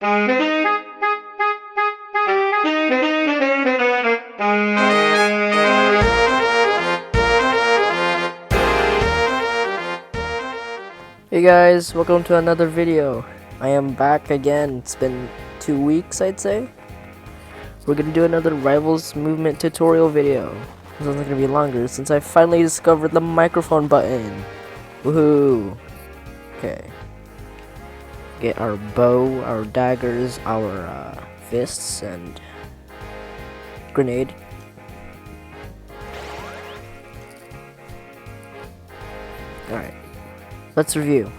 Hey guys, welcome to another video. I am back again. It's been 2 weeks, I'd say. We're gonna do another Rivals movement tutorial video. This one's gonna be longer since I finally discovered the microphone button. Woohoo! Okay. Get our bow, our daggers, our fists, and grenade. Alright. Let's review.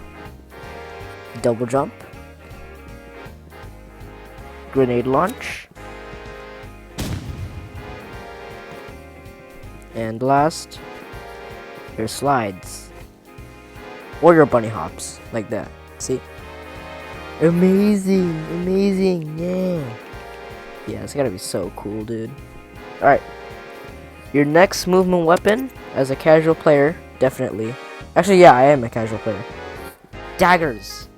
Double jump, grenade launch, and last, your slides, or your bunny hops, like that. See? Amazing, amazing, yeah. Yeah, it's gotta be so cool, dude. Alright. Your next movement weapon, as a casual player, definitely. Actually, yeah, I am a casual player. Daggers.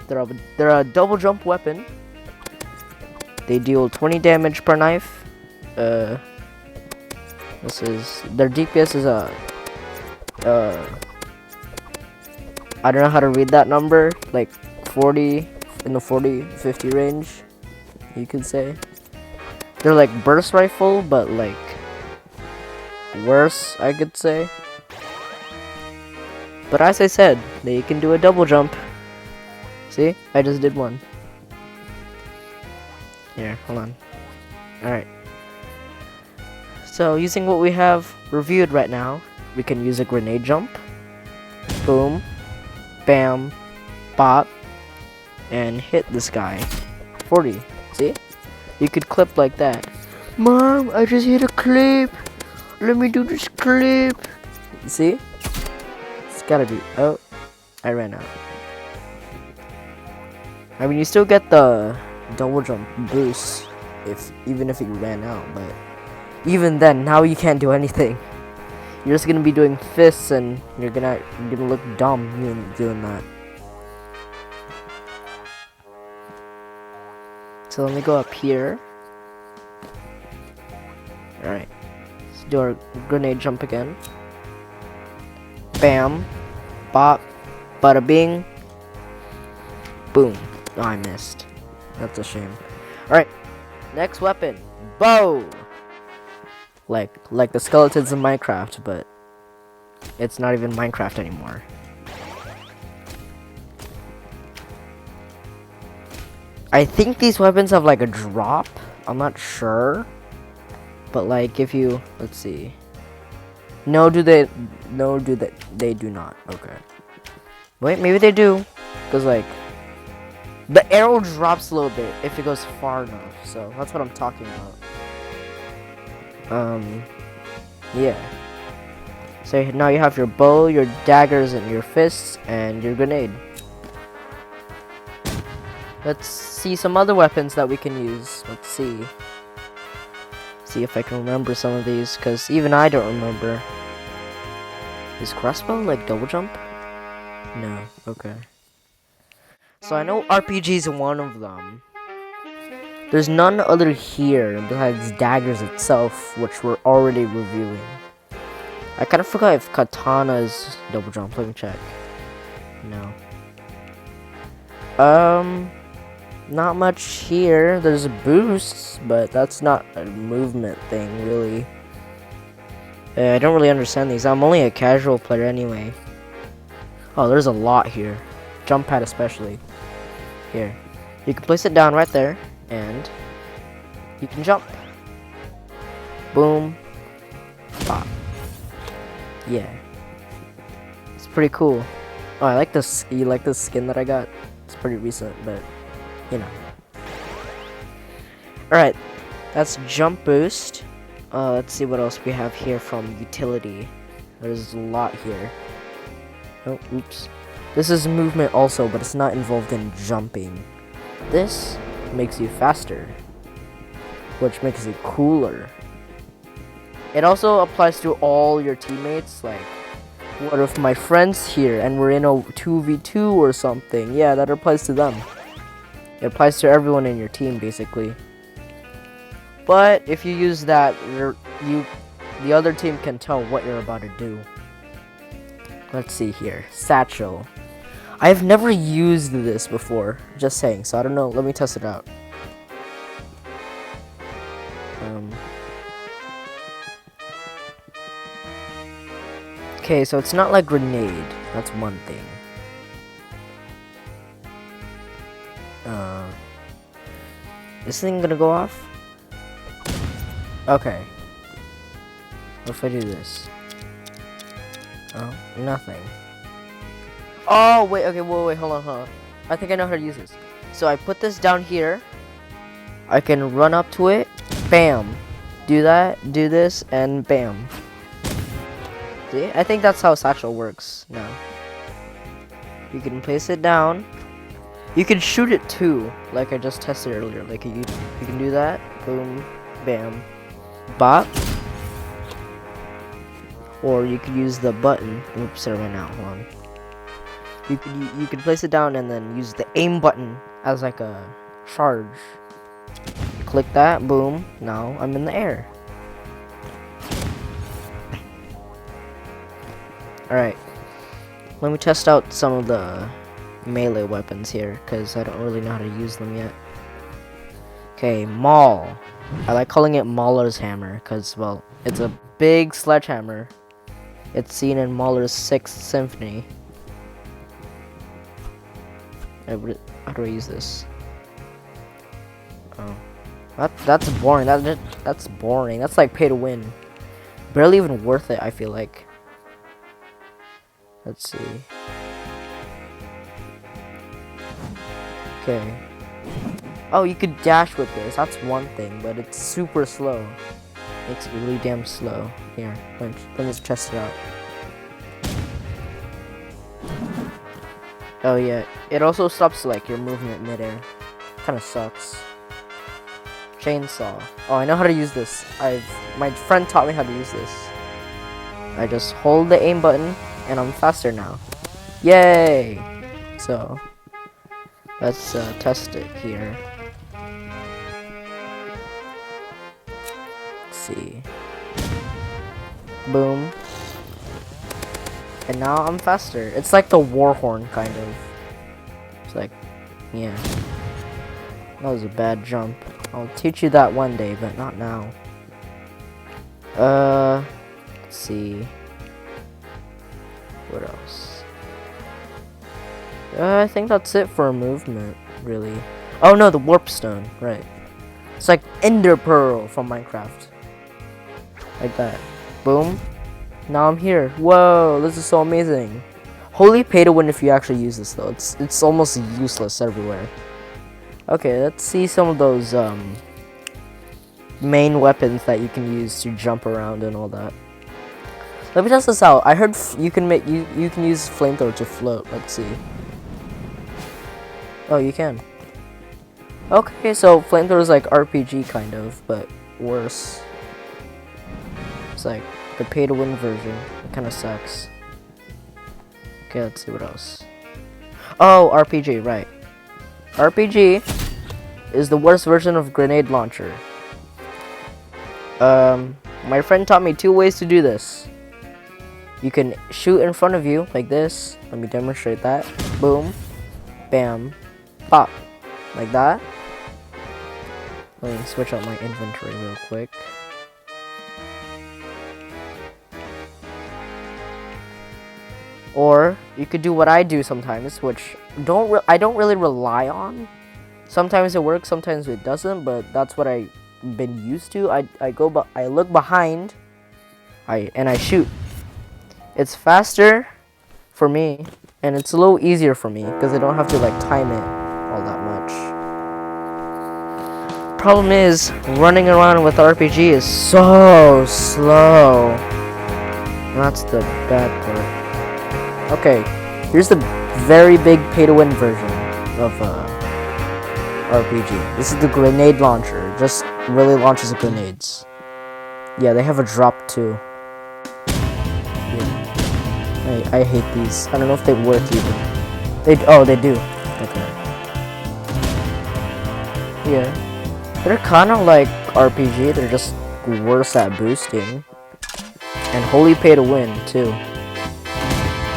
They're a double jump weapon. They deal 20 damage per knife. Their DPS is I don't know how to read that number, like 40, in the 40-50 range, you could say. They're like burst rifle, but like worse, I could say. But as I said, they can do a double jump. See? I just did one. Here, hold on. Alright. So, using what we have reviewed right now, we can use a grenade jump. Boom. Bam. Bop. And hit this guy. 40. See? You could clip like that. Mom, I just hit a clip. Let me do this clip. See? Gotta be. Oh, I ran out. I mean, you still get the double jump boost even if you ran out, but even then, now you can't do anything. You're just gonna be doing fists, and you're gonna look dumb doing that. So let me go up here. All right, let's do our grenade jump again. Bam, bop, bada bing, boom. Oh, I missed. That's a shame. Alright, next weapon, bow. Like the skeletons in Minecraft, but it's not even Minecraft anymore. I think these weapons have like a drop. I'm not sure, but like if you, let's see. No, they do not. Okay. Wait, maybe they do. Because, like, the arrow drops a little bit if it goes far enough. So, that's what I'm talking about. Yeah. So, now you have your bow, your daggers, and your fists, and your grenade. Let's see some other weapons that we can use. Let's see. See if I can remember some of these, because even I don't remember. Is crossbow like double jump? No, okay. So I know RPG is one of them. There's none other here besides daggers itself, which we're already reviewing. I kind of forgot if katana is double jump. Let me check. No. Not much here. There's boosts, but that's not a movement thing, really. I don't really understand these. I'm only a casual player anyway. Oh, there's a lot here. Jump pad especially. Here. You can place it down right there, and you can jump. Boom. Pop. Yeah. It's pretty cool. Oh, I like this. You like this skin that I got? It's pretty recent, but you know. Alright, that's jump boost. Let's see what else we have here from utility. There's a lot here. Oh, oops. This is movement also, but it's not involved in jumping. This makes you faster, which makes it cooler. It also applies to all your teammates, like, what if my friend's here and we're in a 2v2 or something? Yeah, that applies to them. It applies to everyone in your team, basically. But if you use that, the other team can tell what you're about to do. Let's see here. Satchel. I've never used this before, just saying, so I don't know. Let me test it out. Okay, so it's not like grenade. That's one thing. This thing gonna go off? Okay. What if I do this? Oh, nothing. Oh, wait, okay, wait, hold on. I think I know how to use this. So I put this down here. I can run up to it. Bam. Do that, do this, and bam. See? I think that's how Satchel works now. You can place it down. You can shoot it too, like I just tested earlier. Like you can do that. Boom, bam, bop. Or you could use the button. Oops, never mind now. Hold on. You could place it down and then use the aim button as like a charge. Click that. Boom. Now I'm in the air. All right. Let me test out some of the melee weapons here, because I don't really know how to use them yet. Okay, Maul. I like calling it Mahler's hammer, because, well, it's a big sledgehammer. It's seen in Mahler's 6th Symphony. How do I use this? Oh. That's boring. That's boring. That's like pay to win. Barely even worth it, I feel like. Let's see. Okay. Oh, you could dash with this. That's one thing, but it's super slow. Makes it really damn slow. Here, let me just test it out. Oh yeah, it also stops like your movement midair. Kind of sucks. Chainsaw. Oh, I know how to use this. My friend taught me how to use this. I just hold the aim button, and I'm faster now. Yay! So. Let's test it here. Let's see. Boom. And now I'm faster. It's like the war horn, kind of. It's like, yeah. That was a bad jump. I'll teach you that one day, but not now. Let's see. What else? I think that's it for movement, really. Oh no, the warp stone, right. It's like Ender Pearl from Minecraft. Like that. Boom. Now I'm here. Whoa, this is so amazing. Holy pay to win if you actually use this though. It's almost useless everywhere. Okay, let's see some of those main weapons that you can use to jump around and all that. Let me test this out. I heard you can use flamethrower to float. Let's see. Oh, you can. Okay, so flamethrower is like RPG kind of, but worse. It's like the pay-to-win version. It kind of sucks. Okay, let's see what else. Oh, RPG, right. RPG is the worst version of grenade launcher. My friend taught me 2 ways to do this. You can shoot in front of you like this. Let me demonstrate that. Boom, bam, pop, like that. Let me switch out my inventory real quick. Or you could do what I do sometimes, which I don't really rely on. Sometimes it works, sometimes it doesn't, but that's what I've been used to. I look behind, and I shoot. It's faster for me, and it's a little easier for me because I don't have to like time it all that much. Problem is, running around with RPG is so slow. That's the bad part. Okay, here's the very big pay-to-win version of RPG. This is the grenade launcher. Just really launches grenades. Yeah, they have a drop too. Yeah. I hate these. I don't know if they work even. They do. Okay. Yeah. They're kind of like RPG, they're just worse at boosting. And wholly pay to win, too.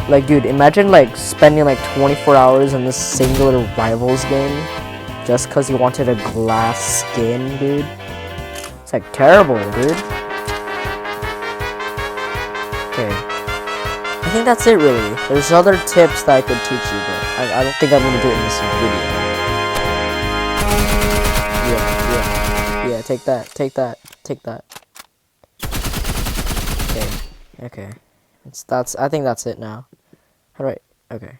Like, dude, imagine, like, spending, like, 24 hours in this singular Rivals game just because you wanted a glass skin, dude. It's, like, terrible, dude. Okay. I think that's it, really. There's other tips that I could teach you, but I don't think I'm gonna do it in this video. Yeah, take that, take that, take that. Okay, okay. I think that's it now. Alright, okay.